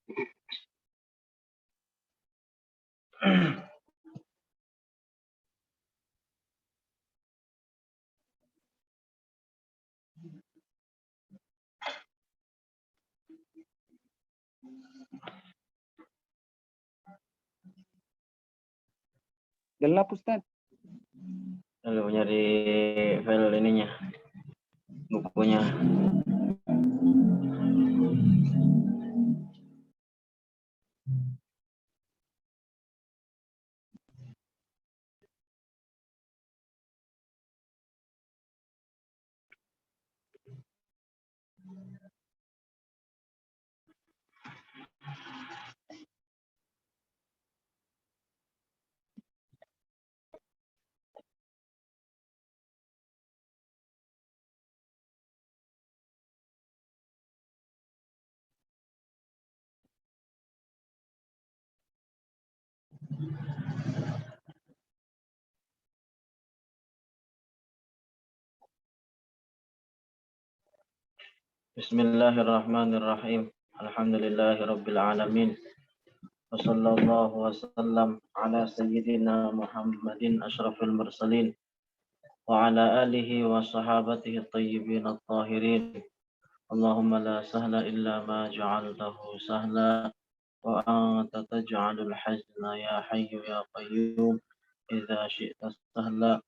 Gelap Ustaz. Lalu nyari file ininya, bukunya. Bismillahirrahmanirrahim. Alhamdulillahirabbil alamin. Wassallallahu wasallam ala sayyidina Muhammadin asyrafil mursalin wa ala alihi wa sahabatihi at-tayyibin at-tahirin. Allahumma la sahla illa ma ja'altahu sahla wa anta taj'alul hazna ya hayyu ya qayyum idza syi'ta sahla.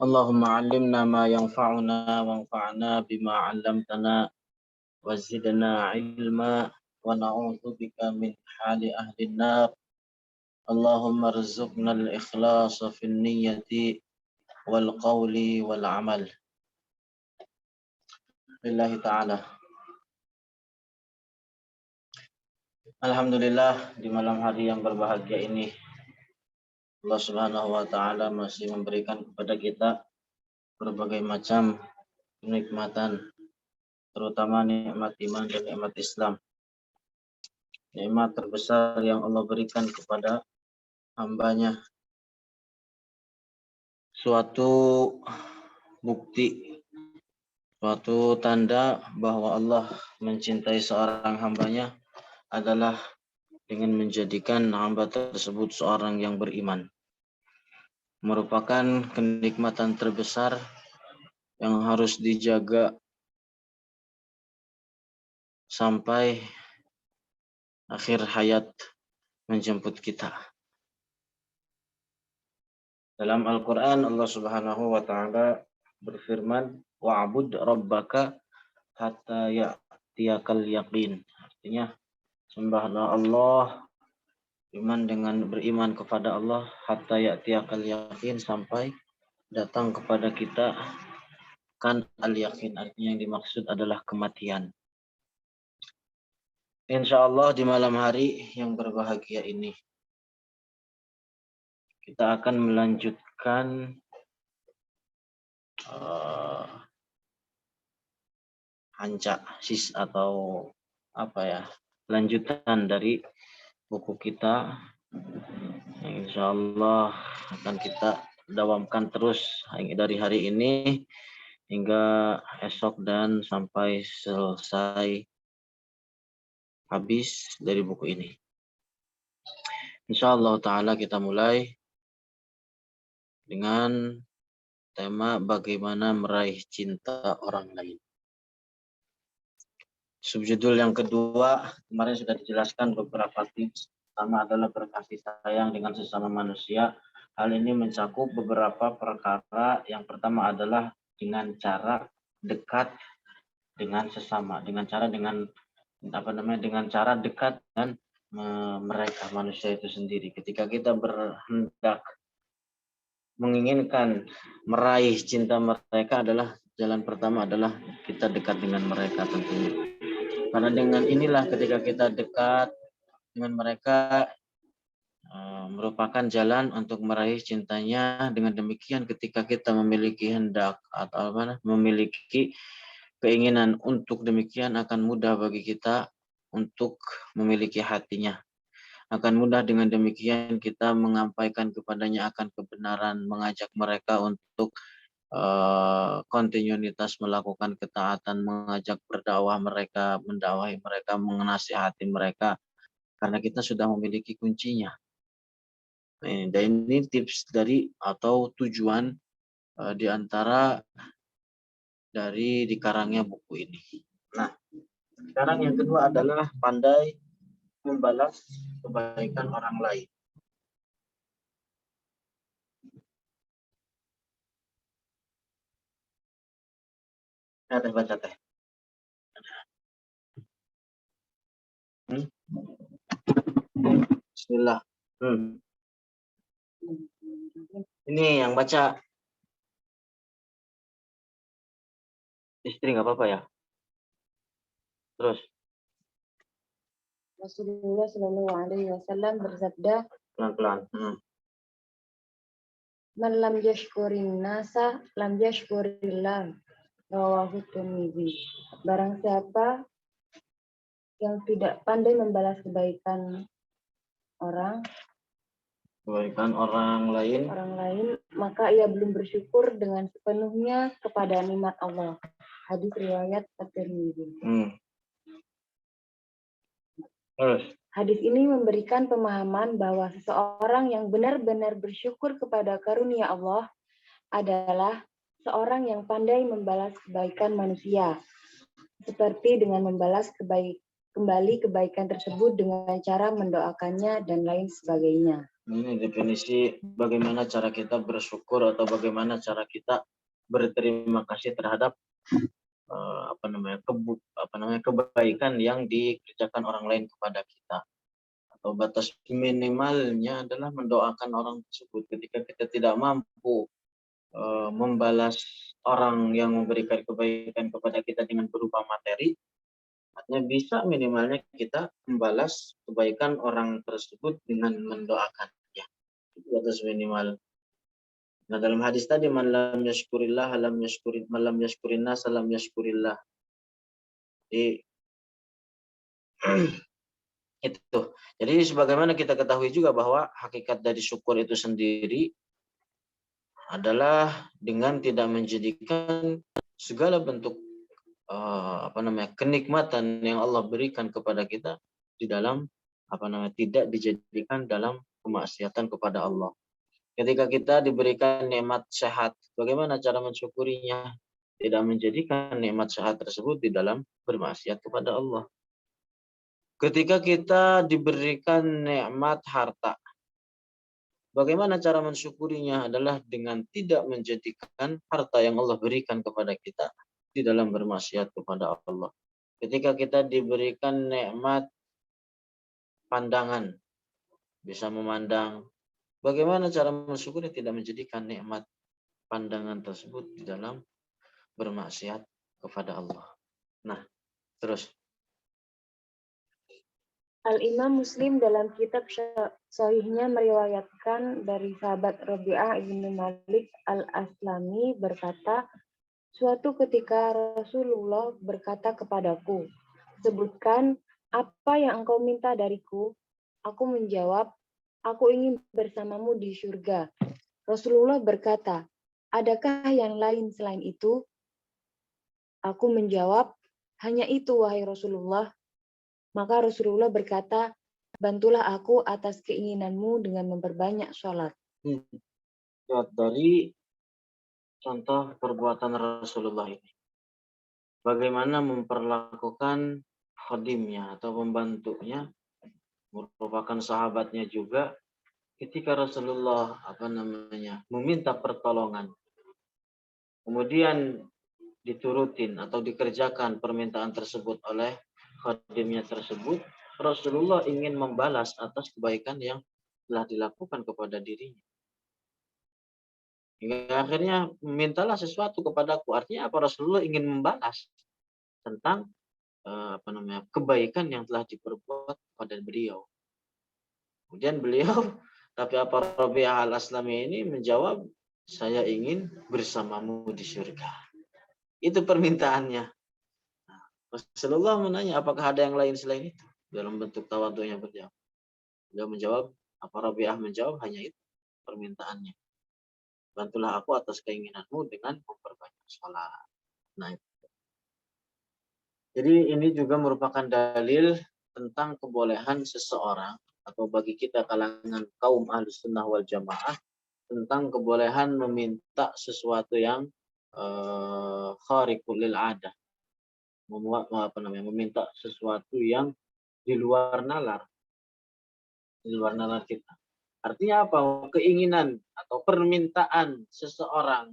Allahumma 'allimna ma yanfa'una wanfa'na bima 'allamtana wa zidna 'ilma wa na'udzu bika min hali ahli an-nar. Allahumma rzuqna al-ikhlasa fin niyyati wal qawli wal 'amal. Lillahi ta'ala. Alhamdulillah, di malam hari yang berbahagia ini Allah Subhanahu wa taala masih memberikan kepada kita berbagai macam kenikmatan, terutama nikmat iman dan nikmat Islam. Nikmat terbesar yang Allah berikan kepada hambanya. Suatu bukti, suatu tanda bahwa Allah mencintai seorang hambanya adalah dengan menjadikan hamba tersebut seorang yang beriman. Merupakan kenikmatan terbesar yang harus dijaga sampai akhir hayat menjemput kita. Dalam Al-Quran Allah Subhanahu wa ta'ala berfirman, wa'bud rabbaka hatta ya'tiyakal yaqin. Artinya, sembahlah Allah, beriman kepada Allah hatta ya'tiyakal yaqin, sampai datang kepada kita kan al-yaqin. Artinya yang dimaksud adalah kematian. Insya Allah di malam hari yang berbahagia ini kita akan melanjutkan atau lanjutan dari buku kita. Insya Allah akan kita dawamkan terus dari hari ini hingga esok dan sampai selesai habis dari buku ini. Insya Allah ta'ala kita mulai dengan tema bagaimana meraih cinta orang lain. Subjudul yang kedua kemarin sudah dijelaskan beberapa tips. Pertama adalah berkasih sayang dengan sesama manusia. Hal ini mencakup beberapa perkara. Yang pertama adalah dengan cara dekat dengan sesama, dengan cara dekat dengan mereka, manusia itu sendiri. Ketika kita berhendak menginginkan meraih cinta mereka, adalah jalan pertama adalah kita dekat dengan mereka tentunya. Karena dengan inilah ketika kita dekat dengan mereka merupakan jalan untuk meraih cintanya. Dengan demikian ketika kita memiliki hendak atau memiliki keinginan untuk demikian, akan mudah bagi kita untuk memiliki hatinya. Akan mudah dengan demikian kita menyampaikan kepadanya akan kebenaran, mengajak mereka untuk kontinuitas melakukan ketaatan, mengajak berdakwah mereka, mendakwahi mereka, menasihati mereka, karena kita sudah memiliki kuncinya. Dan ini tips dari atau tujuan di antara dari dikarangnya buku ini. Nah, sekarang yang kedua adalah pandai membalas kebaikan orang lain. Ada baca teh. Bismillah. Ini yang baca istri nggak apa-apa ya. Terus Rasulullah Shallallahu Alaihi Wasallam bersabda, pelan-pelan. "Man lam yashkurin nasa, lam yashkurillah." Rawahu Tirmidzi. Barang siapa yang tidak pandai membalas kebaikan orang lain, maka ia belum bersyukur dengan sepenuhnya kepada nikmat Allah. Hadis riwayat At-Tirmidzi. Terus Hadis ini memberikan pemahaman bahwa seseorang yang benar-benar bersyukur kepada karunia Allah adalah seorang yang pandai membalas kebaikan manusia, seperti dengan membalas kembali kebaikan tersebut dengan cara mendoakannya dan lain sebagainya. Ini definisi bagaimana cara kita bersyukur atau bagaimana cara kita berterima kasih terhadap kebaikan yang dikerjakan orang lain kepada kita. Atau batas minimalnya adalah mendoakan orang tersebut ketika kita tidak mampu membalas orang yang memberikan kebaikan kepada kita dengan berupa materi, artinya bisa minimalnya kita membalas kebaikan orang tersebut dengan mendoakannya. Itu batas minimal. Nah, dalam hadis tadi man lam yashkurillah lam yashkurin, man lam yashkurin nas lam yashkurillah. Jadi itu. Jadi sebagaimana kita ketahui juga bahwa hakikat dari syukur itu sendiri adalah dengan tidak menjadikan segala bentuk kenikmatan yang Allah berikan kepada kita di dalam tidak dijadikan dalam kemaksiatan kepada Allah. Ketika kita diberikan nikmat sehat, bagaimana cara mensyukurinya? Tidak menjadikan nikmat sehat tersebut di dalam bermaksiat kepada Allah. Ketika kita diberikan nikmat harta, bagaimana cara mensyukurinya adalah dengan tidak menjadikan harta yang Allah berikan kepada kita di dalam bermaksiat kepada Allah. Ketika kita diberikan nikmat pandangan, bisa memandang, bagaimana cara mensyukuri tidak menjadikan nikmat pandangan tersebut di dalam bermaksiat kepada Allah. Nah, terus. Al-Imam Muslim dalam kitab Sahihnya meriwayatkan dari sahabat Rabi'ah ibnu Malik al-Aslami berkata, suatu ketika Rasulullah berkata kepadaku, sebutkan apa yang engkau minta dariku. Aku menjawab, aku ingin bersamamu di surga. Rasulullah berkata, adakah yang lain selain itu? Aku menjawab, hanya itu wahai Rasulullah. Maka Rasulullah berkata, bantulah aku atas keinginanmu dengan memperbanyak sholat. Dari contoh perbuatan Rasulullah ini, bagaimana memperlakukan khadimnya atau pembantunya, merupakan sahabatnya juga, ketika Rasulullah meminta pertolongan, kemudian diturutin atau dikerjakan permintaan tersebut oleh khadimnya tersebut, Rasulullah ingin membalas atas kebaikan yang telah dilakukan kepada dirinya. Hingga akhirnya mintalah sesuatu kepadaku. Artinya apa? Rasulullah ingin membalas tentang kebaikan yang telah diperbuat pada beliau. Kemudian beliau, tapi apa Rabi'ah al-Aslami ini menjawab, saya ingin bersamamu di surga. Itu permintaannya. Rasulullah menanya, apakah ada yang lain selain itu? Dalam bentuk tawadhu'nya berjawab. Beliau menjawab, apa Rabi'ah menjawab, hanya itu permintaannya. bantulah aku atas keinginanmu dengan memperbanyak sholat. Nah, jadi ini juga merupakan dalil tentang kebolehan seseorang atau bagi kita kalangan kaum Ahlus Sunnah wal Jamaah tentang kebolehan meminta sesuatu yang khariqul lil adah, meminta sesuatu yang di luar nalar kita. Artinya apa? Keinginan atau permintaan seseorang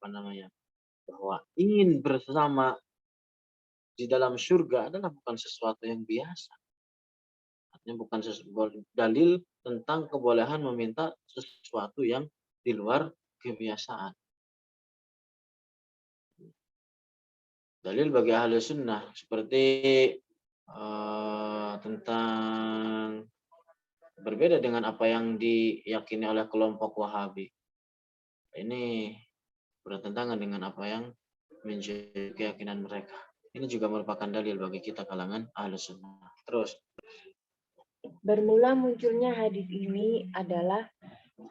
bahwa ingin bersama di dalam surga adalah bukan sesuatu yang biasa. Artinya bukan dalil tentang kebolehan meminta sesuatu yang di luar kebiasaan. Dalil bagi ahli sunnah seperti tentang berbeda dengan apa yang diyakini oleh kelompok Wahabi. Ini bertentangan dengan apa yang menjadi keyakinan mereka. Ini juga merupakan dalil bagi kita kalangan ahli sunnah. Terus. Bermula munculnya hadis ini adalah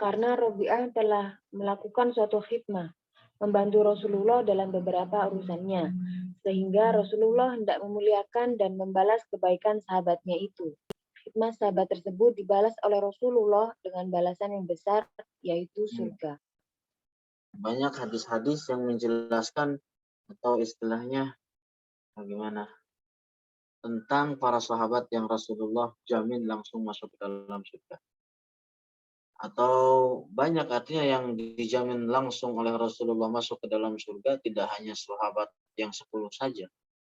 karena Rabi'ah telah melakukan suatu khidmah, membantu Rasulullah dalam beberapa urusannya, sehingga Rasulullah hendak memuliakan dan membalas kebaikan sahabatnya itu. Khidmah sahabat tersebut dibalas oleh Rasulullah dengan balasan yang besar, yaitu surga. Banyak hadis-hadis yang menjelaskan atau istilahnya bagaimana tentang para sahabat yang Rasulullah jamin langsung masuk ke dalam surga. Atau banyak artinya yang dijamin langsung oleh Rasulullah masuk ke dalam surga tidak hanya sahabat yang 10 saja.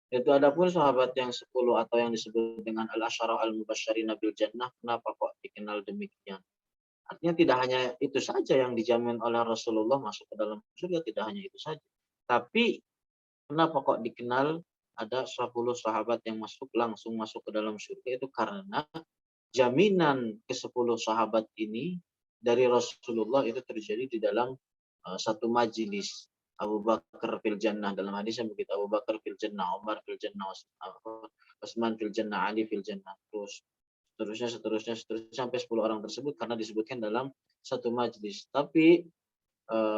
Itu adapun sahabat yang 10 atau yang disebut dengan al-asyarah al-mubasysyirina bil jannah, kenapa kok dikenal demikian? Artinya tidak hanya itu saja yang dijamin oleh Rasulullah masuk ke dalam surga, tidak hanya itu saja. Tapi kenapa kok dikenal ada 10 sahabat yang langsung masuk ke dalam surga? Itu karena jaminan ke-10 sahabat ini dari Rasulullah itu terjadi di dalam satu majelis. Abu Bakar fil jannah, dalam hadis yang begitu, Abu Bakar fil jannah, Umar fil jannah, Utsman fil jannah, Ali fil jannah, terus seterusnya sampai 10 orang tersebut karena disebutkan dalam satu majelis. Tapi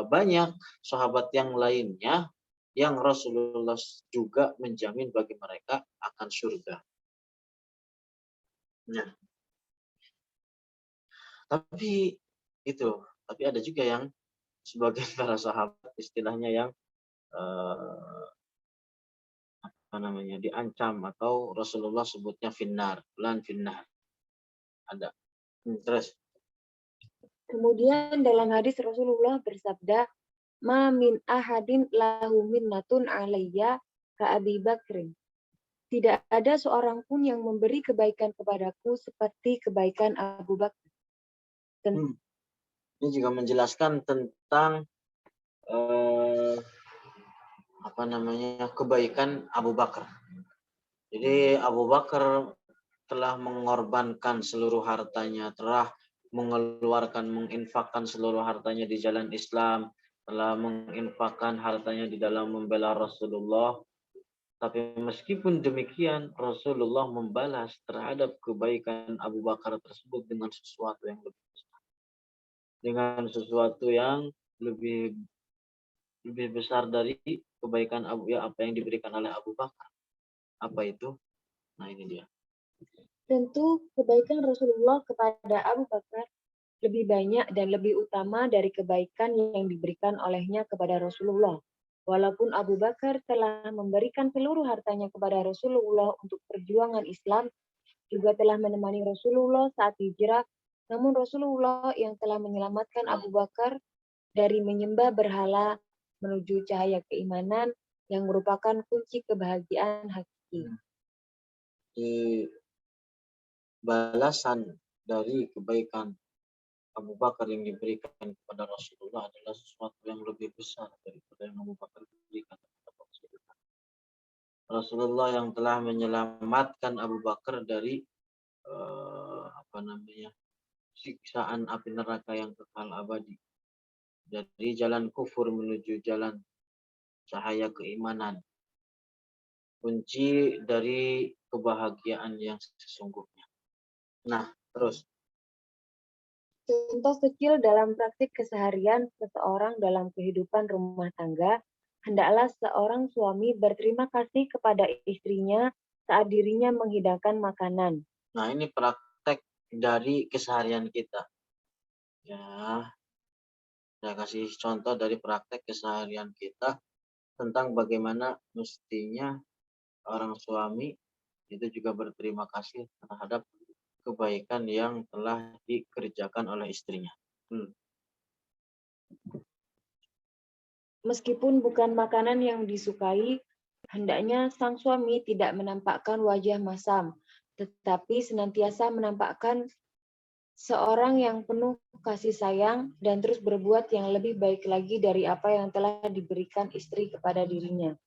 banyak sahabat yang lainnya yang Rasulullah juga menjamin bagi mereka akan surga. Nah, tapi ada juga yang sebagian para sahabat istilahnya yang diancam atau Rasulullah sebutnya finnar, finnar. Ada. Terus. Kemudian dalam hadis Rasulullah bersabda, "Ma min ahadin lahu minnatun alayya ka Abi Bakrin." Tidak ada seorang pun yang memberi kebaikan kepadaku seperti kebaikan Abu Bakar. Ini juga menjelaskan tentang kebaikan Abu Bakar. Jadi Abu Bakar telah mengorbankan seluruh hartanya, telah menginfakkan seluruh hartanya di jalan Islam, telah menginfakkan hartanya di dalam membela Rasulullah. Tapi meskipun demikian, Rasulullah membalas terhadap kebaikan Abu Bakar tersebut dengan sesuatu yang lebih besar. Dengan sesuatu yang lebih besar dari kebaikan apa yang diberikan oleh Abu Bakar. Apa itu? Nah, ini dia. Tentu kebaikan Rasulullah kepada Abu Bakar lebih banyak dan lebih utama dari kebaikan yang diberikan olehnya kepada Rasulullah. Walaupun Abu Bakar telah memberikan seluruh hartanya kepada Rasulullah untuk perjuangan Islam, juga telah menemani Rasulullah saat hijrah, namun Rasulullah yang telah menyelamatkan Abu Bakar dari menyembah berhala menuju cahaya keimanan yang merupakan kunci kebahagiaan hakiki. Di balasan dari kebaikan Abu Bakar yang diberikan kepada Rasulullah adalah sesuatu yang lebih besar daripada yang Abu Bakar berikan kepada Rasulullah. Rasulullah yang telah menyelamatkan Abu Bakar dari siksaan api neraka yang kekal abadi, dari jalan kufur menuju jalan cahaya keimanan, kunci dari kebahagiaan yang sesungguhnya. Nah, terus Contoh kecil dalam praktik keseharian seseorang dalam kehidupan rumah tangga, hendaklah seorang suami berterima kasih kepada istrinya saat dirinya menghidangkan makanan. Nah, ini praktek dari keseharian kita. Ya, saya kasih contoh dari praktek keseharian kita tentang bagaimana mestinya orang suami itu juga berterima kasih terhadap kebaikan yang telah dikerjakan oleh istrinya. Meskipun bukan makanan yang disukai, hendaknya sang suami tidak menampakkan wajah masam, tetapi senantiasa menampakkan seorang yang penuh kasih sayang dan terus berbuat yang lebih baik lagi dari apa yang telah diberikan istri kepada dirinya.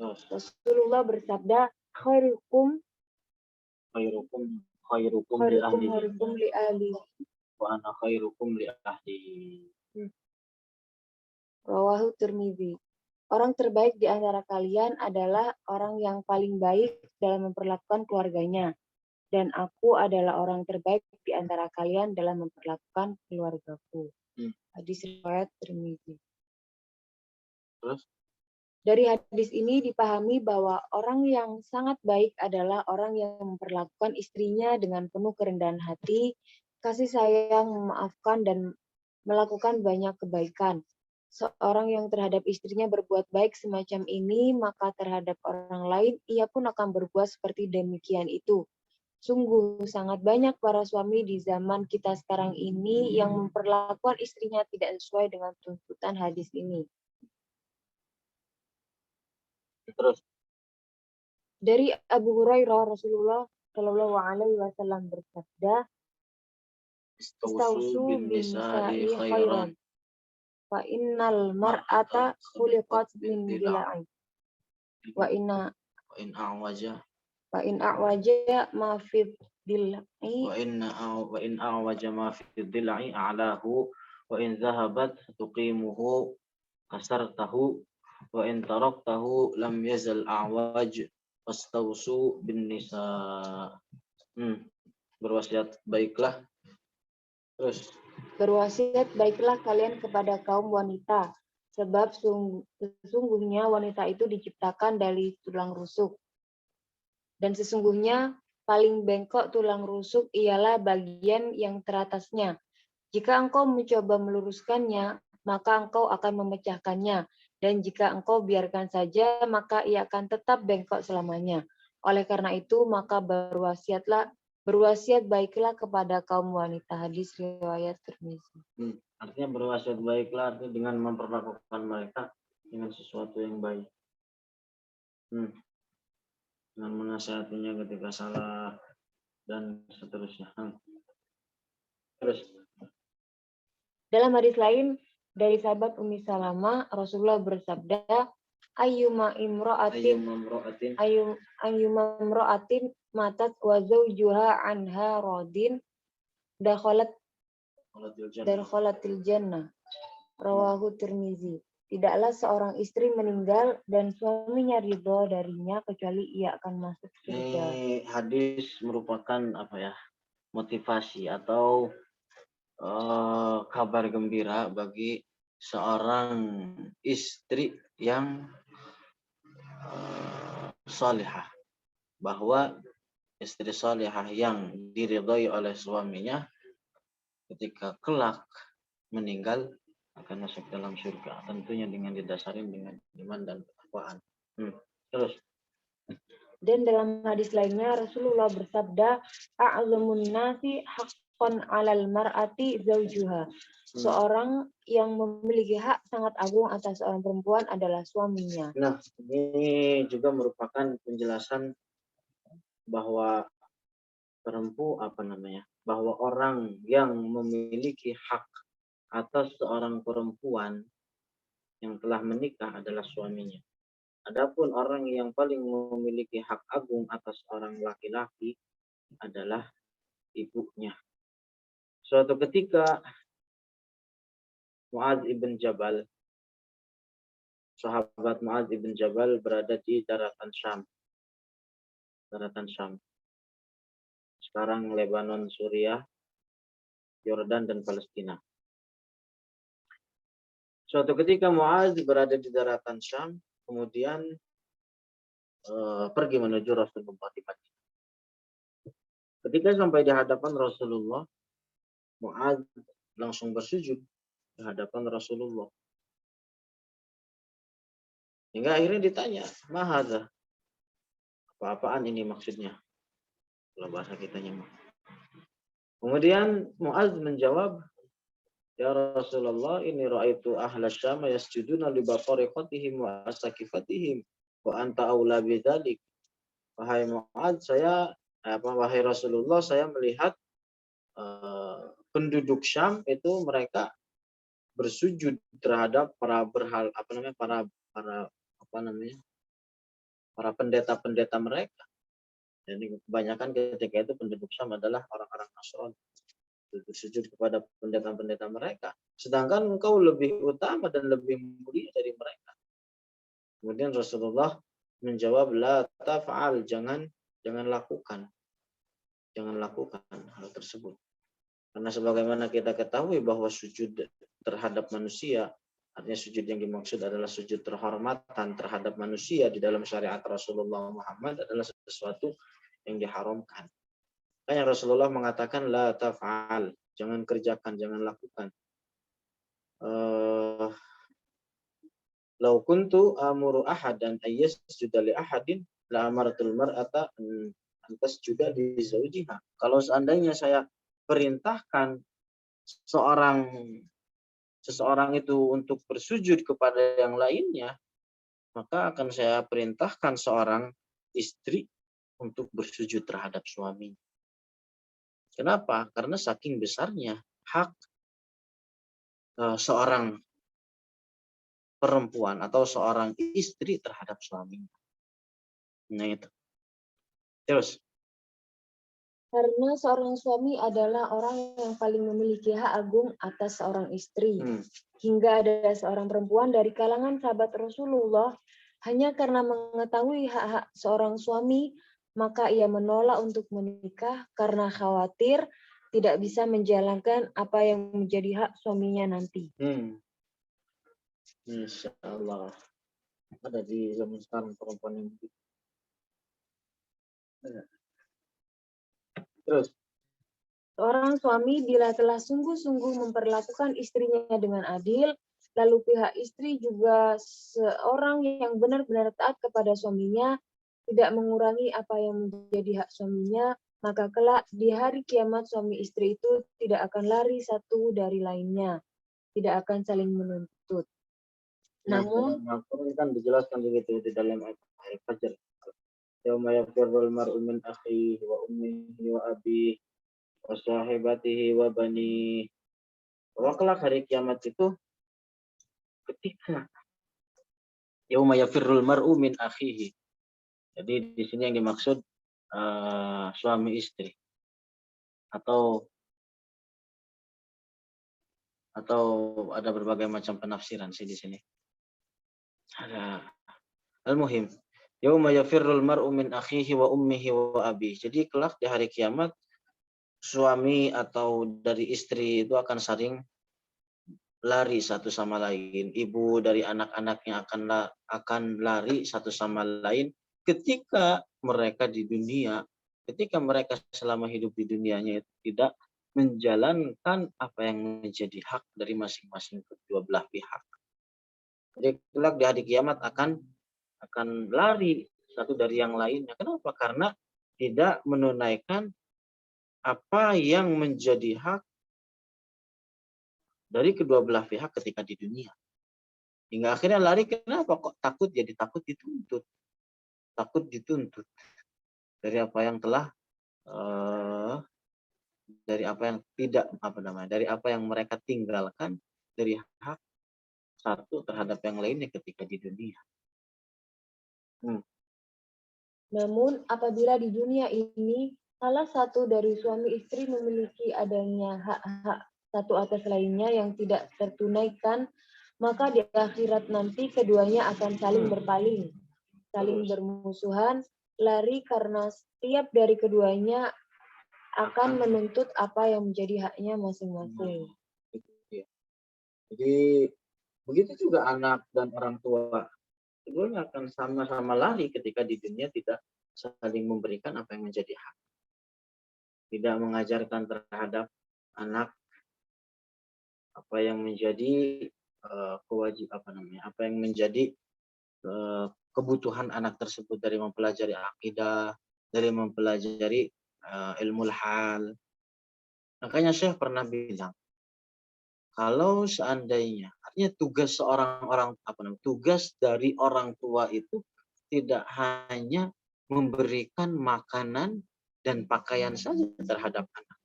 Rasulullah bersabda, khairukum li ahli. Wa ana khairukum li ahli. Rawahu Tirmidzi. Orang terbaik di antara kalian adalah orang yang paling baik dalam memperlakukan keluarganya. Dan aku adalah orang terbaik di antara kalian dalam memperlakukan keluargaku. Hadis riwayat Tirmidzi. Terus? Dari hadis ini dipahami bahwa orang yang sangat baik adalah orang yang memperlakukan istrinya dengan penuh kerendahan hati, kasih sayang, memaafkan, dan melakukan banyak kebaikan. Seorang yang terhadap istrinya berbuat baik semacam ini, maka terhadap orang lain ia pun akan berbuat seperti demikian itu. Sungguh sangat banyak para suami di zaman kita sekarang ini yang memperlakukan istrinya tidak sesuai dengan tuntutan hadis ini. Terus dari Abu Hurairah, Rasulullah Shallallahu Alaihi Wasallam bersabda, "Istausu bin nisa'i khairan, fa innal mar'ata khuliqat min dila'in, wa in a'waja ma fi dil'i, wa in a'waja ma fi dil'i a'lahu, wa in zahabat tuqimuhu kasartahu, wa in taraktahu lam yazal a'waj fastausu bin nisa." Berwasiat baiklah. Terus berwasiat baiklah kalian kepada kaum wanita, sebab sesungguhnya wanita itu diciptakan dari tulang rusuk. Dan sesungguhnya paling bengkok tulang rusuk ialah bagian yang teratasnya. Jika engkau mencoba meluruskannya, maka engkau akan memecahkannya. Dan jika engkau biarkan saja, maka ia akan tetap bengkok selamanya. Oleh karena itu, maka berwasiat baiklah kepada kaum wanita. Hadis riwayat Tirmidzi. Artinya berwasiat baiklah artinya dengan memperlakukan mereka dengan sesuatu yang baik. Dengan menasihatinya ketika salah dan seterusnya. Terus dalam hadis lain dari sahabat Ummi Salamah, Rasulullah bersabda, ayyuma imra'atin matat wa zawjuha anha radin dakhalatil jannah. Rawahu Tirmidzi. Tidaklah seorang istri meninggal dan suaminya ridho darinya kecuali ia akan masuk surga. Ini hadis merupakan motivasi atau kabar gembira bagi seorang istri yang salihah, bahwa istri salihah yang diridhai oleh suaminya ketika kelak meninggal akan masuk dalam surga, tentunya dengan didasari dengan iman dan ketakwaan. Terus dan dalam hadis lainnya Rasulullah bersabda, a'zamun nasi haqqan 'alal mar'ati zawjuha. Seorang yang memiliki hak sangat agung atas seorang perempuan adalah suaminya. Nah, ini juga merupakan penjelasan bahwa bahwa orang yang memiliki hak atas seorang perempuan yang telah menikah adalah suaminya. Adapun orang yang paling memiliki hak agung atas orang laki-laki adalah ibunya. Suatu ketika sahabat Mu'adz ibn Jabal berada di daratan Syam. Sekarang Lebanon, Suriah. Yordan dan Palestina. Suatu ketika Muaz berada di daratan Syam, kemudian pergi menuju Rasulullah di Madinah. Ketika sampai di hadapan Rasulullah, Muaz langsung bersujud di hadapan Rasulullah. Hingga akhirnya ditanya, "Mahadza?" Apa-apaan ini maksudnya? Kalau bahasa kitanya. Kemudian Muaz menjawab, "Ya Rasulullah, ini ra'aitu ahla Syam yasjuduna li baqariqatihim wa asakifatihim wa anta aula bidzalik." Wahai Muaz, wahai Rasulullah, saya melihat penduduk Syam itu mereka bersujud terhadap para pendeta-pendeta mereka. Jadi kebanyakan ketika itu penduduk Syam adalah orang-orang Nasrani, bersujud kepada pendeta-pendeta mereka. Sedangkan engkau lebih utama dan lebih mulia dari mereka. Kemudian Rasulullah menjawab, "La taf'al, jangan lakukan. Jangan lakukan hal tersebut." Karena sebagaimana kita ketahui bahwa sujud terhadap manusia, artinya sujud yang dimaksud adalah sujud terhormatan terhadap manusia di dalam syariat Rasulullah Muhammad adalah sesuatu yang diharamkan. Makanya Rasulullah mengatakan la taf'al, jangan kerjakan, jangan lakukan. Lau kuntu amuru ahadan ayyasjuda li ahadin la amartul mar'ata an tasjuda li zawjiha. Kalau seandainya saya perintahkan seseorang itu untuk bersujud kepada yang lainnya, maka akan saya perintahkan seorang istri untuk bersujud terhadap suami. Kenapa? Karena saking besarnya hak seorang perempuan atau seorang istri terhadap suaminya. Nah itu. Terus. Karena seorang suami adalah orang yang paling memiliki hak agung atas seorang istri. Hingga ada seorang perempuan dari kalangan sahabat Rasulullah, hanya karena mengetahui hak-hak seorang suami, maka ia menolak untuk menikah karena khawatir tidak bisa menjalankan apa yang menjadi hak suaminya nanti. Insya Allah. Ada di zaman sekarang perempuan yang begitu. Terus. Seorang suami bila telah sungguh-sungguh memperlakukan istrinya dengan adil, lalu pihak istri juga seorang yang benar-benar taat kepada suaminya, tidak mengurangi apa yang menjadi hak suaminya, maka kelak di hari kiamat suami istri itu tidak akan lari satu dari lainnya, tidak akan saling menuntut. Namun, kan dijelaskan begitu di dalam ayat Fajr. Yauma yafirrul mar'u min akhihi wa ummihi wa abihi wa sahibatihi wa bani. Bahwa kelak hari kiamat itu ketika yauma yafirrul mar'u min akhihi. Jadi di sini yang dimaksud suami istri atau ada berbagai macam penafsiran sih di sini. Ada al-muhim yauma yafirrul mar'u min akhihi wa ummihi wa abihi. Jadi kelak di hari kiamat suami atau dari istri itu akan saling lari satu sama lain. Ibu dari anak-anaknya akan lari satu sama lain ketika mereka di dunia, ketika mereka selama hidup di dunianya itu tidak menjalankan apa yang menjadi hak dari masing-masing kedua belah pihak. Jadi kelak di hari kiamat akan lari satu dari yang lainnya. Kenapa? Karena tidak menunaikan apa yang menjadi hak dari kedua belah pihak ketika di dunia. Hingga akhirnya lari, kenapa? Kok takut? Jadi takut dituntut. Takut dituntut dari apa yang telah dari apa yang tidak dari apa yang mereka tinggalkan dari hak satu terhadap yang lainnya ketika di dunia. Namun apabila di dunia ini salah satu dari suami istri memiliki adanya hak-hak satu atas lainnya yang tidak tertunaikan, maka di akhirat nanti keduanya akan saling berpaling, saling bermusuhan, lari karena setiap dari keduanya akan menuntut apa yang menjadi haknya masing-masing. Itu dia. Jadi begitu juga anak dan orang tua, keduanya akan sama-sama lari ketika di dunia tidak saling memberikan apa yang menjadi hak. Tidak mengajarkan terhadap anak apa yang menjadi apa yang menjadi kebutuhan anak tersebut dari mempelajari akidah, dari mempelajari ilmu hal. Makanya saya pernah bilang, kalau seandainya, artinya tugas dari orang tua itu tidak hanya memberikan makanan dan pakaian saja terhadap anak.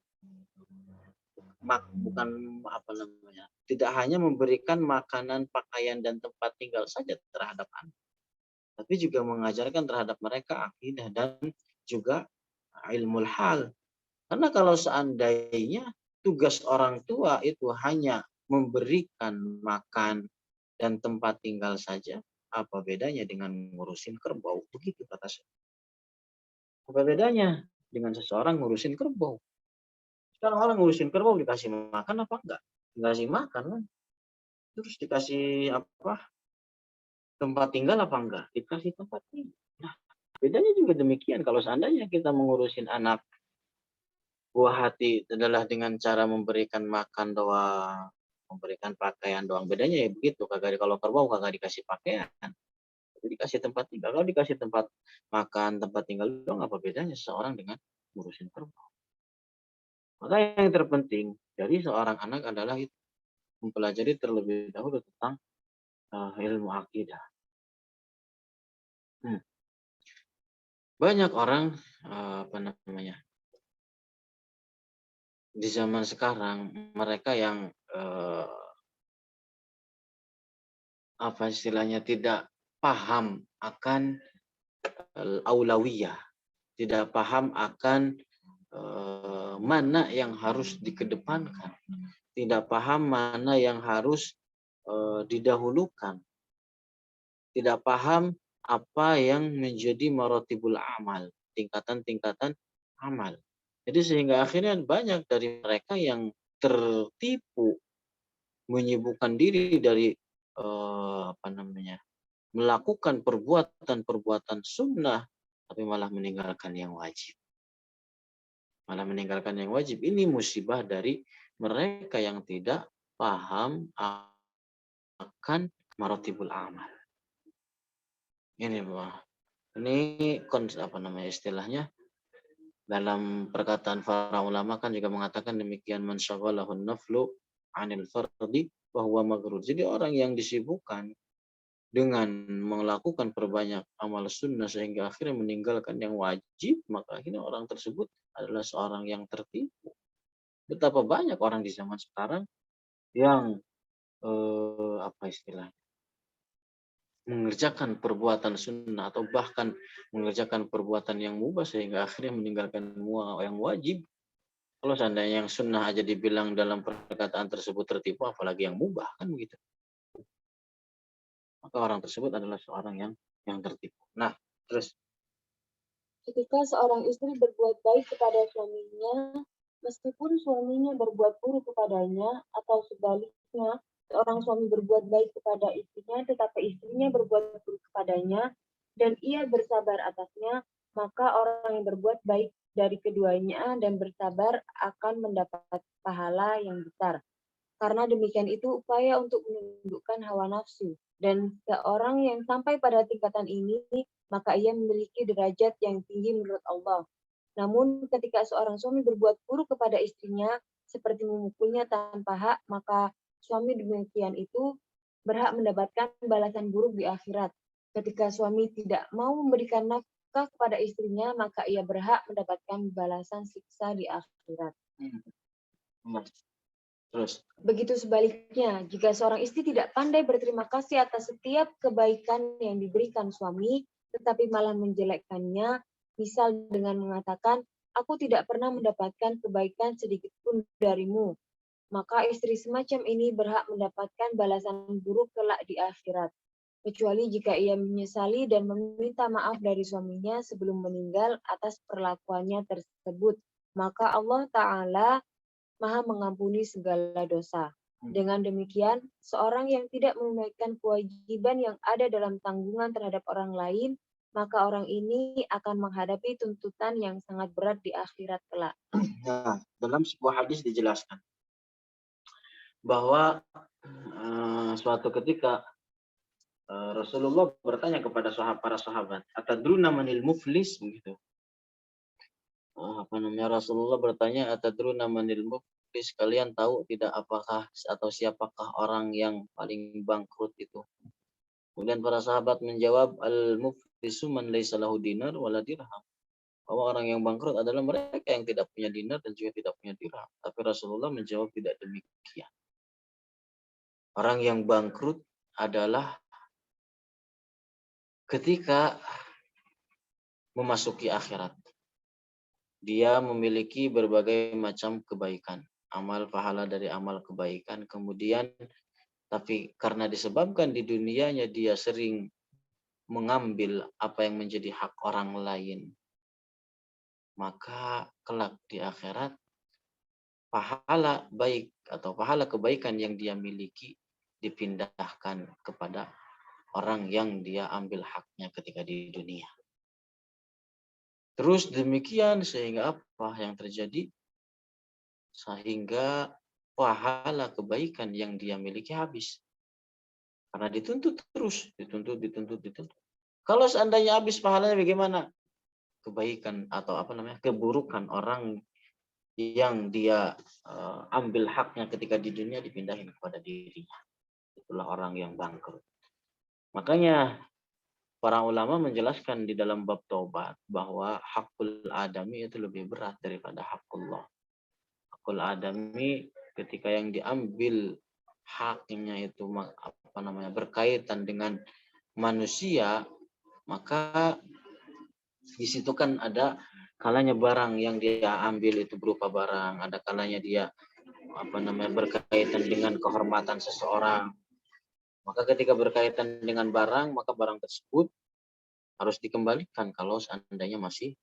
Tidak hanya memberikan makanan, pakaian, dan tempat tinggal saja terhadap anak, tapi juga mengajarkan terhadap mereka akidah dan juga ilmu hal. Karena kalau seandainya tugas orang tua itu hanya memberikan makan dan tempat tinggal saja, apa bedanya dengan ngurusin kerbau? Begitu kata saya. Apa bedanya dengan seseorang ngurusin kerbau? Sekarang orang ngurusin kerbau dikasih makan apa enggak? Dikasih makan kan? Terus dikasih tempat tinggal apa enggak? Dikasih tempat tinggal. Nah, bedanya juga demikian kalau seandainya kita mengurusin anak buah hati adalah dengan cara memberikan makan doang, memberikan pakaian doang. Bedanya ya begitu, kalau kerbau kagak dikasih pakaian, tapi dikasih tempat tinggal. Kalau dikasih tempat makan, tempat tinggal doang, apa bedanya seseorang dengan ngurusin kerbau? Maka yang terpenting dari seorang anak adalah itu, mempelajari terlebih dahulu tentang ilmu akidah. Banyak orang di zaman sekarang, mereka yang tidak paham akan aulawiyah, tidak paham akan mana yang harus dikedepankan, tidak paham mana yang harus didahulukan, tidak paham apa yang menjadi maratibul amal, tingkatan-tingkatan amal. Jadi sehingga akhirnya banyak dari mereka yang tertipu, menyibukkan diri dari melakukan perbuatan-perbuatan sunnah, tapi malah meninggalkan yang wajib. Malah meninggalkan yang wajib. Ini musibah dari mereka yang tidak paham akan maratibul amal. Ini istilahnya dalam perkataan para ulama kan juga mengatakan demikian, man syaghalahun naflu 'anil fardi wa huwa maghrur. Jadi orang yang disibukkan dengan melakukan perbanyak amal sunnah sehingga akhirnya meninggalkan yang wajib, maka akhirnya orang tersebut adalah seorang yang tertipu. Betapa banyak orang di zaman sekarang yang mengerjakan perbuatan sunnah atau bahkan mengerjakan perbuatan yang mubah sehingga akhirnya meninggalkan semua yang wajib. Kalau seandainya yang sunnah aja dibilang dalam perkataan tersebut tertipu, apalagi yang mubah, kan begitu. Maka orang tersebut adalah seorang yang tertipu. Nah, terus. Ketika seorang istri berbuat baik kepada suaminya, meskipun suaminya berbuat buruk kepadanya, atau sebaliknya, seorang suami berbuat baik kepada istrinya, tetapi istrinya berbuat buruk kepadanya, dan ia bersabar atasnya, maka orang yang berbuat baik dari keduanya dan bersabar akan mendapat pahala yang besar. Karena demikian itu upaya untuk menundukkan hawa nafsu. Dan seorang yang sampai pada tingkatan ini, maka ia memiliki derajat yang tinggi menurut Allah. Namun ketika seorang suami berbuat buruk kepada istrinya, seperti memukulnya tanpa hak, maka suami demikian itu berhak mendapatkan balasan buruk di akhirat. Ketika suami tidak mau memberikan nafkah kepada istrinya, maka ia berhak mendapatkan balasan siksa di akhirat. Terus. Begitu sebaliknya, jika seorang istri tidak pandai berterima kasih atas setiap kebaikan yang diberikan suami, tetapi malah menjelekkannya, misal dengan mengatakan, aku tidak pernah mendapatkan kebaikan sedikit pun darimu, maka istri semacam ini berhak mendapatkan balasan buruk kelak di akhirat. Kecuali jika ia menyesali dan meminta maaf dari suaminya sebelum meninggal atas perlakuannya tersebut. maka Allah Ta'ala Maha mengampuni segala dosa. Dengan demikian, seorang yang tidak menunaikan kewajiban yang ada dalam tanggungan terhadap orang lain, maka orang ini akan menghadapi tuntutan yang sangat berat di akhirat kelak. Nah, dalam sebuah hadis dijelaskan bahwa suatu ketika Rasulullah bertanya kepada para sahabat, "Atadruna manil muflis?" begitu. Rasulullah bertanya, "Atadruna manil muflis?" Kalian tahu tidak apakah atau siapakah orang yang paling bangkrut itu? Kemudian para sahabat menjawab, "Al-muflisu man laisa lahu dinar wala dirham." Bahwa orang yang bangkrut adalah mereka yang tidak punya dinar dan juga tidak punya dirham. Tapi Rasulullah menjawab tidak demikian. Orang yang bangkrut adalah ketika memasuki akhirat. Dia memiliki berbagai macam kebaikan, amal pahala dari amal kebaikan. Kemudian, tapi karena disebabkan di dunianya dia sering mengambil apa yang menjadi hak orang lain, maka kelak di akhirat pahala baik atau pahala kebaikan yang dia miliki dipindahkan kepada orang yang dia ambil haknya ketika di dunia. Terus demikian sehingga apa yang terjadi? Sehingga pahala kebaikan yang dia miliki habis. Karena dituntut terus, dituntut. Kalau seandainya habis pahalanya bagaimana? Kebaikan atau keburukan orang yang dia ambil haknya ketika di dunia dipindahin kepada dirinya. Itulah orang yang bangkrut. Makanya para ulama menjelaskan di dalam bab taubat bahwa hakul adami itu lebih berat daripada hakullah. Hakul adami ketika yang diambil haknya itu berkaitan dengan manusia, maka di situ kan ada kalanya barang yang dia ambil itu berupa barang, ada kalanya dia berkaitan dengan kehormatan seseorang. Maka ketika berkaitan dengan barang, maka barang tersebut harus dikembalikan kalau seandainya masih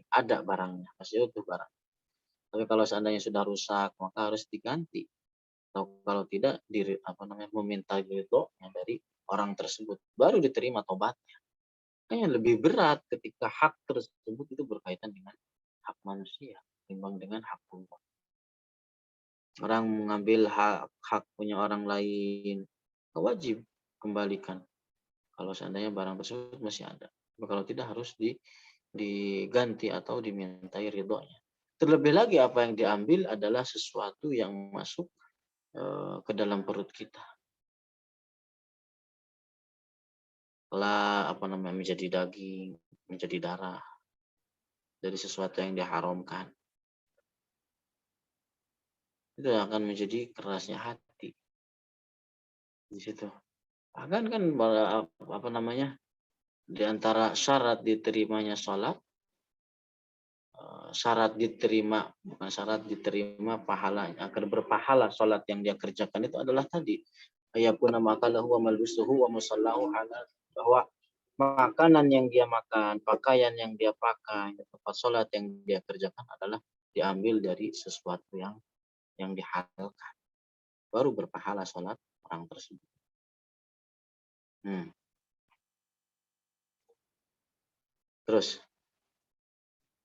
ada barangnya, masih utuh barang. Tapi kalau seandainya sudah rusak, maka harus diganti. Atau kalau tidak meminta ridhonya dari orang tersebut, baru diterima tobatnya. Makanya lebih berat ketika hak tersebut itu berkaitan dengan hak manusia timbang dengan hak Allah. Orang mengambil hak punya orang lain, wajib kembalikan. Kalau seandainya barang tersebut masih ada. Kalau tidak harus diganti atau dimintai ridhonya. Terlebih lagi apa yang diambil adalah sesuatu yang masuk ke dalam perut kita. Telah menjadi daging, menjadi darah dari sesuatu yang diharamkan. Itu akan menjadi kerasnya hati di situ. Bahkan kan di antara syarat diterimanya sholat, syarat diterima pahalanya, agar berpahala sholat yang dia kerjakan itu adalah tadi ayakuna makalahu wa malbisuhu wa musallahu halal, bahwa makanan yang dia makan, pakaian yang dia pakai, tempat sholat yang dia kerjakan adalah diambil dari sesuatu yang dihalalkan, baru berpahala sholat orang tersebut. Terus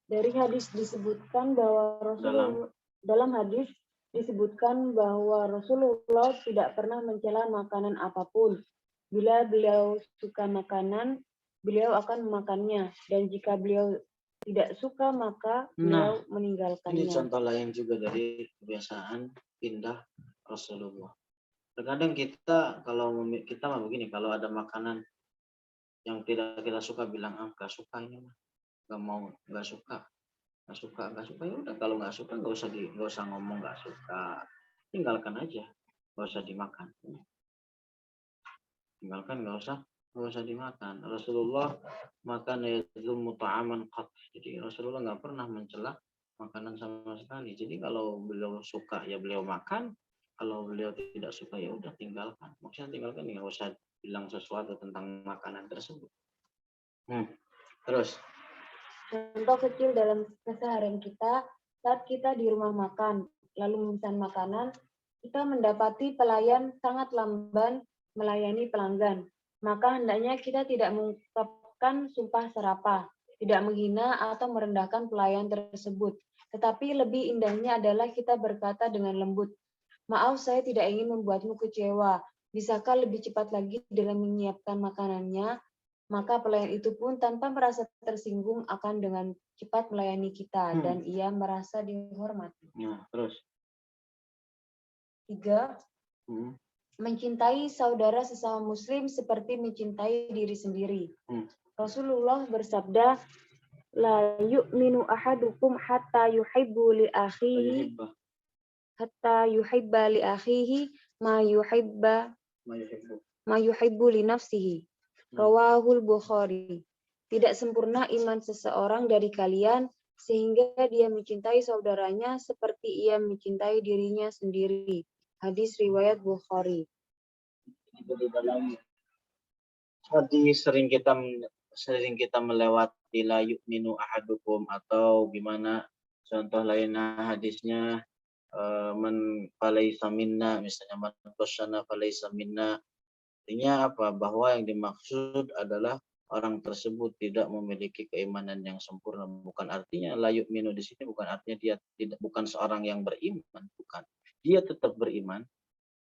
dari hadis disebutkan bahwa dalam hadis disebutkan bahwa Rasulullah tidak pernah mencela makanan apapun. Bila beliau suka makanan, beliau akan memakannya, dan jika beliau tidak suka maka beliau meninggalkannya. Ini contoh lain juga dari kebiasaan pindah Rasulullah. Terkadang kita begini, kalau ada makanan yang tidak kita suka bilang nggak suka ini mah, nggak suka ya udah, kalau nggak suka nggak usah ngomong nggak suka, tinggalkan aja, nggak usah dimakan, nggak usah dimakan. Rasulullah makan yazum ta'aman qat. Jadi Rasulullah nggak pernah mencela makanan sama sekali. Jadi kalau beliau suka ya beliau makan, kalau beliau tidak suka ya udah tinggalkan. Maksudnya tinggalkan, nggak usah bilang sesuatu tentang makanan tersebut. Terus Contoh kecil dalam keseharian kita, saat kita di rumah makan, lalu memesan makanan, kita mendapati pelayan sangat lamban melayani pelanggan. Maka hendaknya kita tidak mengungkapkan sumpah serapah, tidak menghina atau merendahkan pelayan tersebut. Tetapi lebih indahnya adalah kita berkata dengan lembut, "Maaf, saya tidak ingin membuatmu kecewa. Bisakah lebih cepat lagi dalam menyiapkan makanannya?" Maka pelayan itu pun tanpa merasa tersinggung akan dengan cepat melayani kita dan ia merasa dihormati. Nah, terus. 3. Mencintai saudara sesama muslim seperti mencintai diri sendiri. Rasulullah bersabda, "La yu'minu ahadukum hatta yuhibba li akhihi ma yuhibbu li nafsihi." Rawahul Bukhari. Tidak sempurna iman seseorang dari kalian sehingga dia mencintai saudaranya seperti ia mencintai dirinya sendiri. Hadis riwayat Bukhari. Di dalam hadis sering kita melewati la yu'minu ahadukum, atau gimana contoh lainnya hadisnya man falaysa minna, misalnya man qasyana falaysa minna. Artinya apa? Bahwa yang dimaksud adalah orang tersebut tidak memiliki keimanan yang sempurna. Bukan artinya la yu'minu di sini bukan artinya dia bukan seorang yang beriman, bukan. Dia tetap beriman,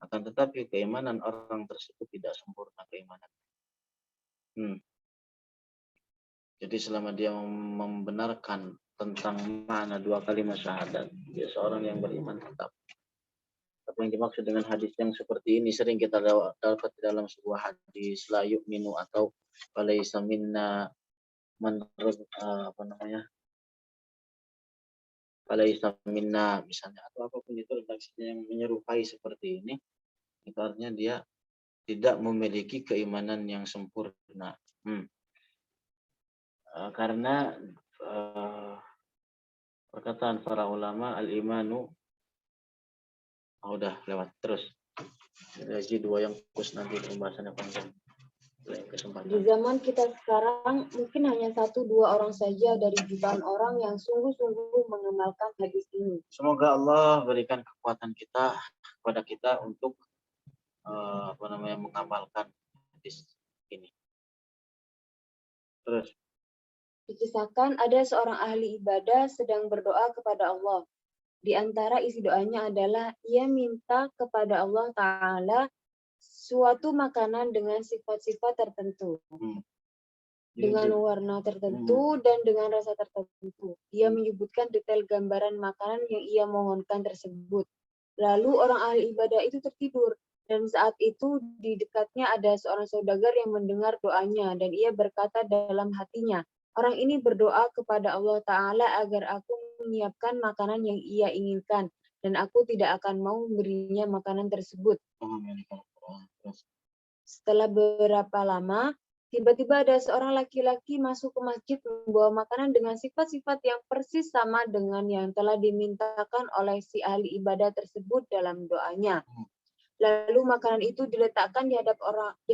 akan tetapi keimanan orang tersebut tidak sempurna keimanan. Jadi selama dia membenarkan tentang makna dua kalimat syahadat, dia seorang yang beriman tetap. Apa yang dimaksud dengan hadis yang seperti ini sering kita dapat dalam sebuah hadis la yu'minu atau falaysa minna man falaysa minna misalnya, atau apapun itu redaksinya yang menyerupai seperti ini, itu artinya dia tidak memiliki keimanan yang sempurna. Karena perkataan para ulama al-imanu udah lewat terus. Jadi dua yang khusus nanti pembahasannya panjang. Di zaman kita sekarang mungkin hanya 1-2 orang saja dari jutaan orang yang sungguh-sungguh mengamalkan hadis ini. Semoga Allah berikan kekuatan kepada kita untuk mengamalkan hadis ini. Terus. Dikisahkan ada seorang ahli ibadah sedang berdoa kepada Allah. Di antara isi doanya adalah ia minta kepada Allah Ta'ala suatu makanan dengan sifat-sifat tertentu. Dengan warna tertentu dan dengan rasa tertentu. Ia menyebutkan detail gambaran makanan yang ia mohonkan tersebut. Lalu orang ahli ibadah itu tertidur. Dan saat itu di dekatnya ada seorang saudagar yang mendengar doanya. Dan ia berkata dalam hatinya, orang ini berdoa kepada Allah Ta'ala agar aku menyiapkan makanan yang ia inginkan. Dan aku tidak akan mau memberinya makanan tersebut. Setelah beberapa lama, tiba-tiba ada seorang laki-laki masuk ke masjid membawa makanan dengan sifat-sifat yang persis sama dengan yang telah dimintakan oleh si ahli ibadah tersebut dalam doanya. Lalu makanan itu diletakkan di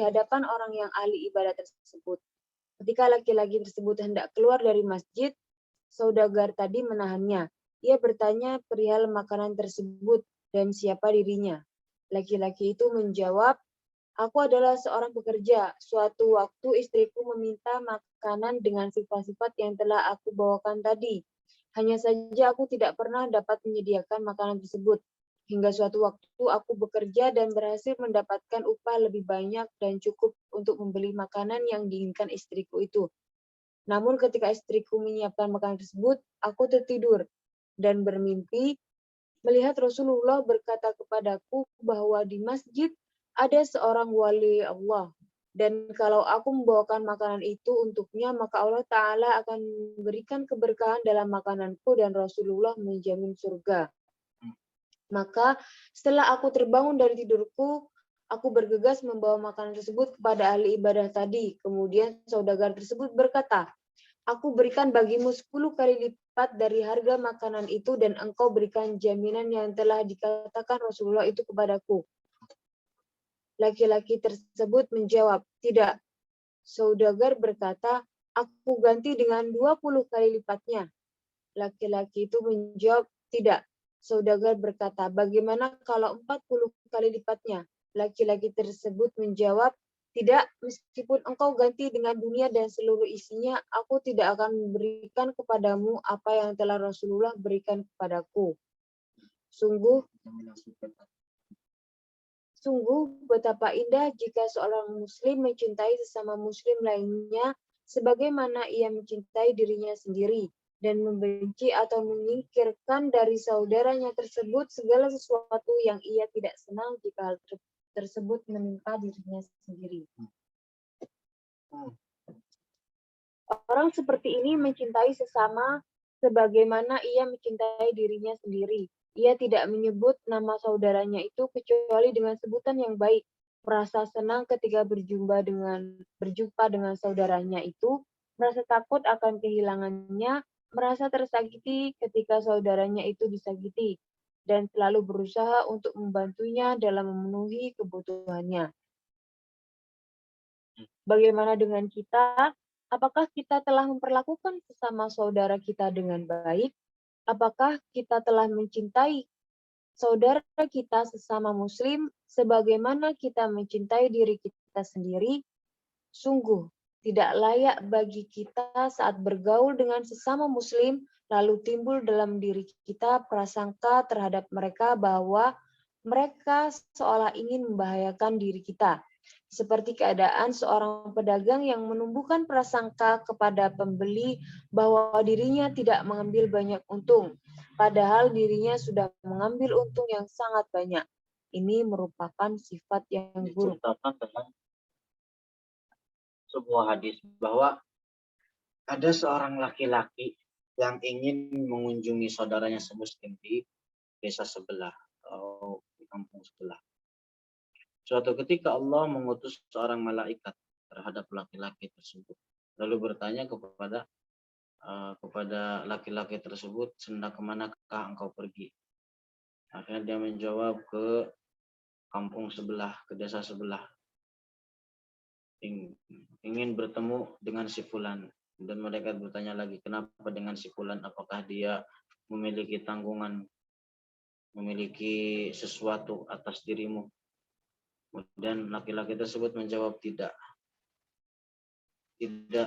hadapan orang yang ahli ibadah tersebut. Ketika laki-laki tersebut hendak keluar dari masjid, saudagar tadi menahannya. Ia bertanya perihal makanan tersebut dan siapa dirinya. Laki-laki itu menjawab, "Aku adalah seorang pekerja. Suatu waktu istriku meminta makanan dengan sifat-sifat yang telah aku bawakan tadi. Hanya saja aku tidak pernah dapat menyediakan makanan tersebut. Hingga suatu waktu aku bekerja dan berhasil mendapatkan upah lebih banyak dan cukup untuk membeli makanan yang diinginkan istriku itu. Namun ketika istriku menyiapkan makanan tersebut, aku tertidur dan bermimpi melihat Rasulullah berkata kepadaku bahwa di masjid ada seorang wali Allah. Dan kalau aku membawakan makanan itu untuknya, maka Allah Ta'ala akan memberikan keberkahan dalam makananku dan Rasulullah menjamin surga. Maka setelah aku terbangun dari tidurku, aku bergegas membawa makanan tersebut kepada ahli ibadah tadi. Kemudian saudagar tersebut berkata, aku berikan bagimu 10 kali lipat dari harga makanan itu dan engkau berikan jaminan yang telah dikatakan Rasulullah itu kepadaku. Laki-laki tersebut menjawab, tidak. Saudagar berkata, aku ganti dengan 20 kali lipatnya. Laki-laki itu menjawab, tidak. Saudagar berkata, bagaimana kalau 40 kali lipatnya? Laki-laki tersebut menjawab, tidak, meskipun engkau ganti dengan dunia dan seluruh isinya, aku tidak akan memberikan kepadamu apa yang telah Rasulullah berikan kepadaku. Sungguh betapa indah jika seorang muslim mencintai sesama muslim lainnya sebagaimana ia mencintai dirinya sendiri dan membenci atau menyingkirkan dari saudaranya tersebut segala sesuatu yang ia tidak senang jika hal tersebut menimpa dirinya sendiri. Orang seperti ini mencintai sesama sebagaimana ia mencintai dirinya sendiri. Ia tidak menyebut nama saudaranya itu kecuali dengan sebutan yang baik. Merasa senang ketika berjumpa dengan saudaranya itu, merasa takut akan kehilangannya, merasa tersakiti ketika saudaranya itu disakiti, dan selalu berusaha untuk membantunya dalam memenuhi kebutuhannya. Bagaimana dengan kita? Apakah kita telah memperlakukan sesama saudara kita dengan baik? Apakah kita telah mencintai saudara kita sesama muslim sebagaimana kita mencintai diri kita sendiri? Sungguh tidak layak bagi kita saat bergaul dengan sesama muslim lalu timbul dalam diri kita prasangka terhadap mereka bahwa mereka seolah ingin membahayakan diri kita. Seperti keadaan seorang pedagang yang menumbuhkan prasangka kepada pembeli bahwa dirinya tidak mengambil banyak untung, padahal dirinya sudah mengambil untung yang sangat banyak. Ini merupakan sifat yang buruk. Diceritakan dalam sebuah hadis bahwa ada seorang laki-laki yang ingin mengunjungi saudaranya semuslim di desa sebelah atau di kampung sebelah. Suatu ketika Allah mengutus seorang malaikat terhadap laki-laki tersebut, lalu bertanya kepada laki-laki tersebut, hendak kemanakah engkau pergi? Akhirnya dia menjawab, ke kampung sebelah, ke desa sebelah, ingin bertemu dengan si fulan. Dan mereka bertanya lagi, kenapa dengan si fulan? Apakah dia memiliki tanggungan, memiliki sesuatu atas dirimu? Kemudian laki-laki tersebut menjawab, tidak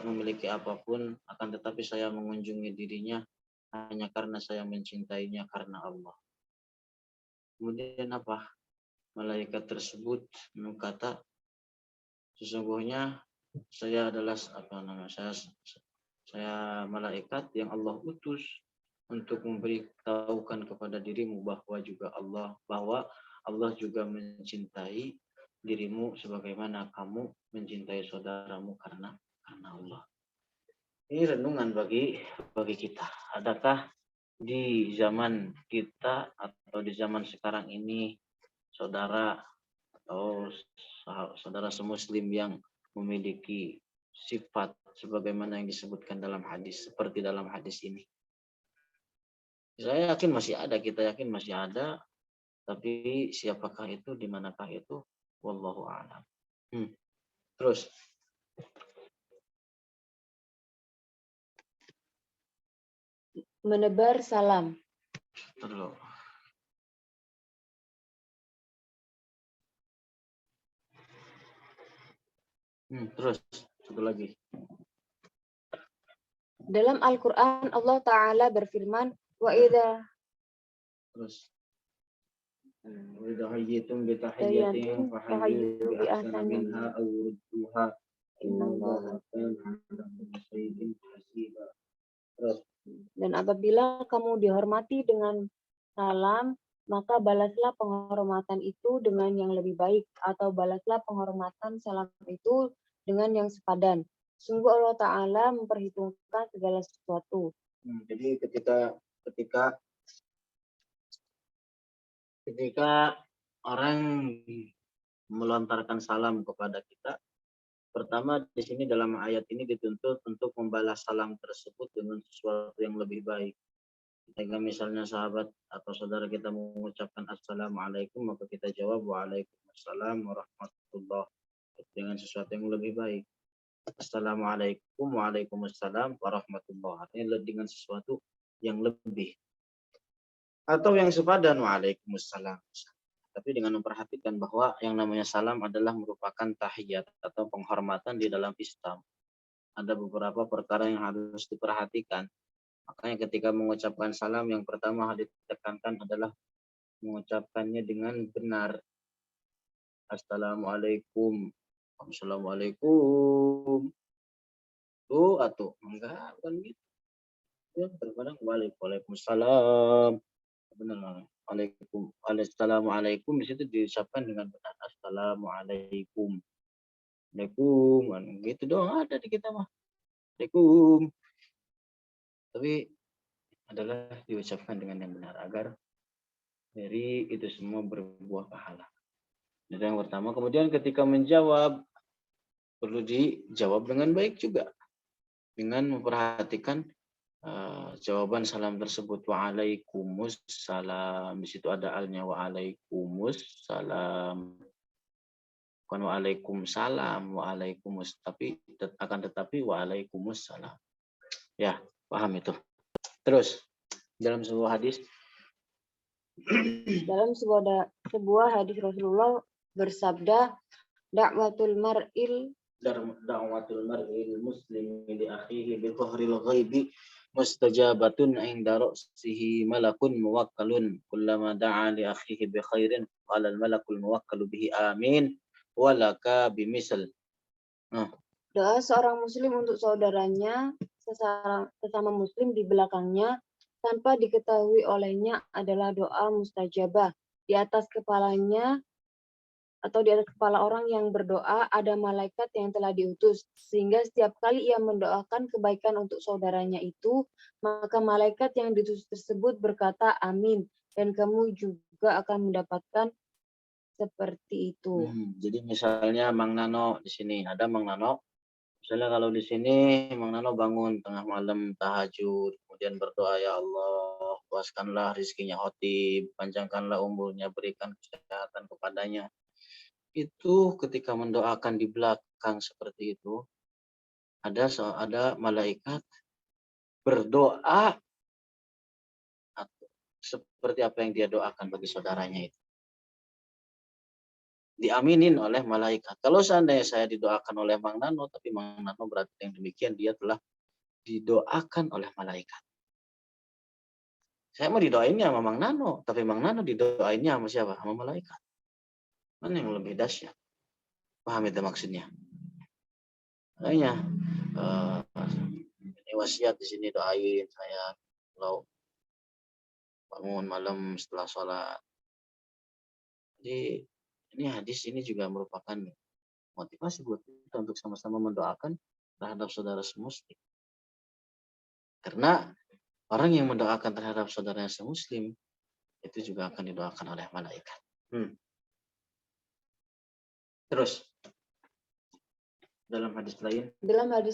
memiliki apapun, akan tetapi saya mengunjungi dirinya hanya karena saya mencintainya karena Allah. Kemudian apa? Malaikat tersebut berkata, sesungguhnya saya adalah saya malaikat yang Allah utus untuk memberitahukan kepada dirimu bahwa Allah juga mencintai dirimu sebagaimana kamu mencintai saudaramu karena Allah. Ini renungan bagi kita. Adakah di zaman kita atau di zaman sekarang ini saudara atau saudara semuslim yang memiliki sifat sebagaimana yang disebutkan dalam hadis, seperti dalam hadis ini? Saya yakin masih ada, kita yakin masih ada, tapi siapakah itu, di manakah itu? Wallahu a'lam. Terus Menebar salam. terus terus satu lagi. Dalam Al-Quran Allah Ta'ala berfirman, wa idza وإذا حييتم بتحية فحيوا بأحسن منها أو ردوها إن الله كان على كل شيء حسيبا. Dan apabila kamu dihormati dengan salam, maka balaslah penghormatan itu dengan yang lebih baik, atau balaslah penghormatan salam itu dengan yang sepadan. Sungguh Allah Ta'ala memperhitungkan segala sesuatu. Jadi ketika orang melontarkan salam kepada kita, pertama di sini dalam ayat ini dituntut untuk membalas salam tersebut dengan sesuatu yang lebih baik. Jika misalnya sahabat atau saudara kita mengucapkan assalamualaikum, maka kita jawab waalaikumsalam warahmatullah, dengan sesuatu yang lebih baik. Assalamualaikum, waalaikumsalam warahmatullahi. Ini dengan sesuatu yang lebih atau yang sepadan, waalaikumsalam. Tapi dengan memperhatikan bahwa yang namanya salam adalah merupakan tahiyat atau penghormatan di dalam Islam. Ada beberapa perkara yang harus diperhatikan. Makanya ketika mengucapkan salam, yang pertama harus ditekankan adalah mengucapkannya dengan benar. Assalamualaikum. Assalamualaikum. Tuh atau enggak bukan gitu. Ya, terkadang waalaikumsalam. Benar. Assalamualaikum di situ diucapkan dengan benar. Assalamualaikum. Waalaikum. Gitu doang ada di kita mah. Waalaikum. Tapi adalah diucapkan dengan yang benar agar dari itu semua berbuah pahala. Itu yang pertama. Kemudian ketika menjawab perlu dijawab dengan baik juga dengan memperhatikan jawaban salam tersebut. Waalaikumsalam. Di situ ada alnya waalaikumsalam. Bukan waalaikumsalam, tapi tetapi waalaikumsalam. Ya, paham itu. Terus dalam sebuah hadis hadis Rasulullah bersabda, da'watul mar'il muslim li akhihi bi dhahril ghaibi mustajabatun 'inda ra'sihi malakun muwakkalun kullama da'a li akhihi bi khairin qala al malakul muwakkalu bihi amin walaka bimisal. Doa seorang muslim untuk saudaranya sesama muslim di belakangnya tanpa diketahui olehnya adalah doa mustajabah. Di atas kepalanya atau di atas kepala orang yang berdoa ada malaikat yang telah diutus, sehingga setiap kali ia mendoakan kebaikan untuk saudaranya itu, maka malaikat yang diutus tersebut berkata amin, dan kamu juga akan mendapatkan seperti itu. Jadi misalnya Mang Nano di sini, ada Mang Nano. Misalnya kalau di sini Mang Nano bangun tengah malam tahajud, kemudian berdoa, ya Allah, puaskanlah rezekinya Khotib, panjangkanlah umurnya, berikan kesehatan kepadanya. Itu ketika mendoakan di belakang seperti itu, ada malaikat berdoa seperti apa yang dia doakan bagi saudaranya itu. Diaminin oleh malaikat. Kalau seandainya saya didoakan oleh Mang Nano, tapi Mang Nano berarti yang demikian dia telah didoakan oleh malaikat. Saya mau didoainnya sama Mang Nano, tapi Mang Nano didoainnya sama siapa? Sama malaikat. Mana yang lebih dahsyat? Paham itu maksudnya? Makanya ini wasiat di sini, doain saya kalau bangun malam setelah sholat. Jadi ini hadis ini juga merupakan motivasi buat kita untuk sama-sama mendoakan terhadap saudara semuslim. Karena orang yang mendoakan terhadap saudaranya semuslim itu juga akan didoakan oleh malaikat. Terus dalam hadis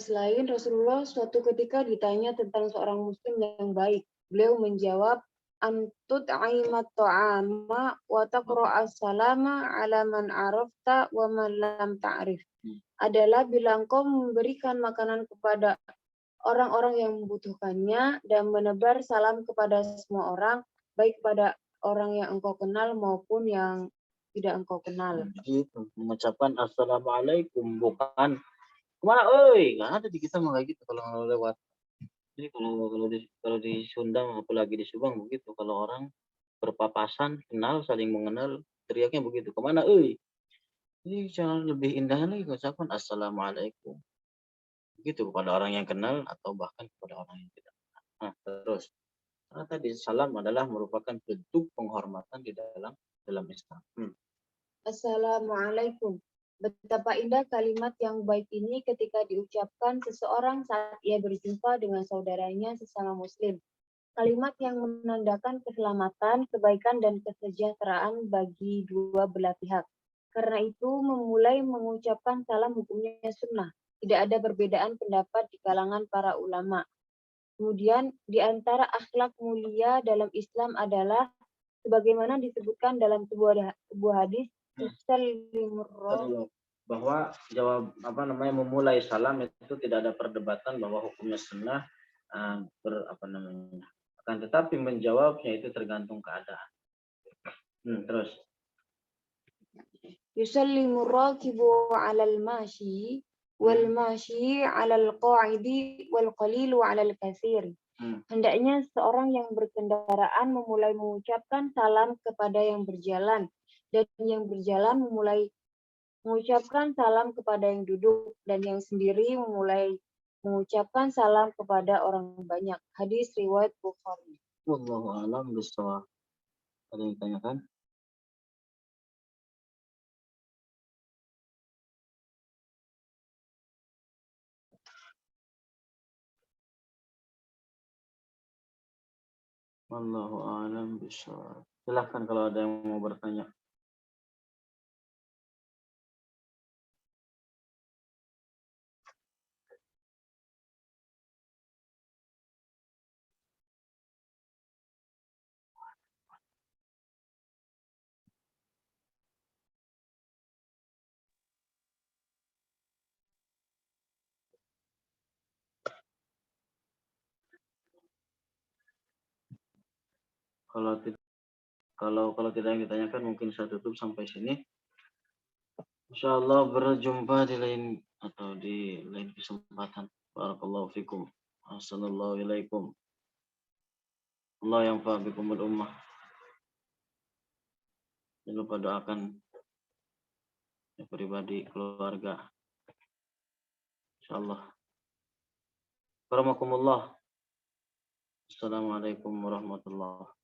lain Rasulullah suatu ketika ditanya tentang seorang muslim yang baik. Beliau menjawab, antut aimat ta'ama wa taqra'as salama ala man arafta wa man lam ta'rif. Adalah bila engkau memberikan makanan kepada orang-orang yang membutuhkannya dan menebar salam kepada semua orang, baik pada orang yang engkau kenal maupun yang tidak engkau kenal. Begitu, mengucapkan assalamualaikum, bukan kemana, nggak ada di kita mah kayak gitu kalau lewat. Jadi kalau di Sunda, apalagi di Subang begitu, kalau orang berpapasan, kenal, saling mengenal, teriaknya begitu, kemana, Ini jangan lebih indah lagi ucapan assalamualaikum. Begitu kepada orang yang kenal atau bahkan kepada orang yang tidak kenal. Nah, terus karena tadi salam adalah merupakan bentuk penghormatan di dalam Islam. Assalamualaikum. Betapa indah kalimat yang baik ini ketika diucapkan seseorang saat ia berjumpa dengan saudaranya sesama muslim. Kalimat yang menandakan keselamatan, kebaikan, dan kesejahteraan bagi dua belah pihak. Karena itu, memulai mengucapkan salam hukumnya sunnah. Tidak ada perbedaan pendapat di kalangan para ulama. Kemudian, di antara akhlak mulia dalam Islam adalah sebagaimana disebutkan dalam sebuah hadis, bahwa jawab memulai salam itu tidak ada perdebatan bahwa hukumnya sunnah, akan tetapi menjawabnya itu tergantung keadaan. Terus Yusallimu rakibu 'alal mashi wal mashi 'alal qa'idi wal qalilu 'alal katsir. Hendaknya seorang yang berkendaraan memulai mengucapkan salam kepada yang berjalan, dan yang berjalan memulai mengucapkan salam kepada yang duduk, dan yang sendiri memulai mengucapkan salam kepada orang banyak. Hadis riwayat Bukhari. wallahu a'lam bishawab. Ada yang ditanyakan? Wallahu a'lam bishawab. Silahkan kalau ada yang mau bertanya. Kalau tidak yang ditanyakan, mungkin saya tutup sampai sini. Insyaallah berjumpa di lain kesempatan. Barakallahu fikum. Assalamualaikum. Allah yang bikumul ummah. Jangan lupa doakan ya, pribadi, keluarga. Insyaallah. Assalamualaikum warahmatullahi wabarakatuh.